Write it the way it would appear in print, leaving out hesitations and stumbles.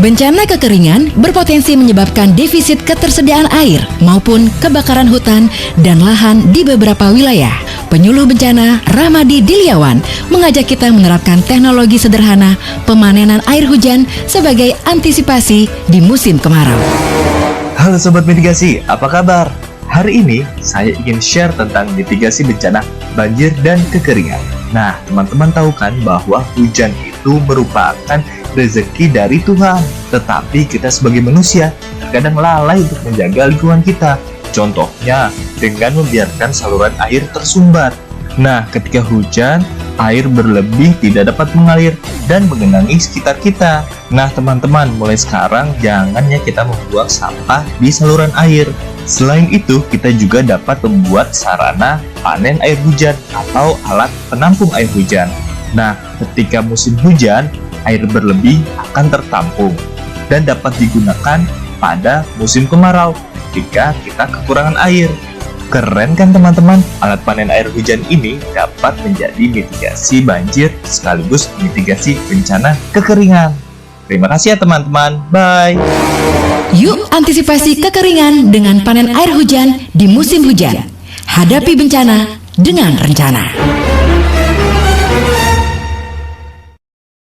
Bencana kekeringan berpotensi menyebabkan defisit ketersediaan air maupun kebakaran hutan dan lahan di beberapa wilayah. Penyuluh bencana Ramadi Diliawan mengajak kita menerapkan teknologi sederhana pemanenan air hujan sebagai antisipasi di musim kemarau. Halo Sobat Mitigasi, apa kabar? Hari ini saya ingin share tentang mitigasi bencana banjir dan kekeringan. Nah, teman-teman tahu kan bahwa hujan itu merupakan rezeki dari Tuhan. Tetapi kita sebagai manusia terkadang lalai untuk menjaga lingkungan kita. Contohnya dengan membiarkan saluran air tersumbat. Nah, ketika hujan, air berlebih tidak dapat mengalir dan menggenangi sekitar kita. Nah, teman-teman, mulai sekarang jangan ya kita membuang sampah di saluran air. Selain itu, kita juga dapat membuat sarana panen air hujan atau alat penampung air hujan. Nah, ketika musim hujan, air berlebih akan tertampung dan dapat digunakan pada musim kemarau ketika kita kekurangan air. Keren kan teman-teman? Alat panen air hujan ini dapat menjadi mitigasi banjir sekaligus mitigasi bencana kekeringan. Terima kasih ya teman-teman. Bye. Yuk antisipasi kekeringan dengan panen air hujan di musim hujan. Hadapi bencana dengan rencana.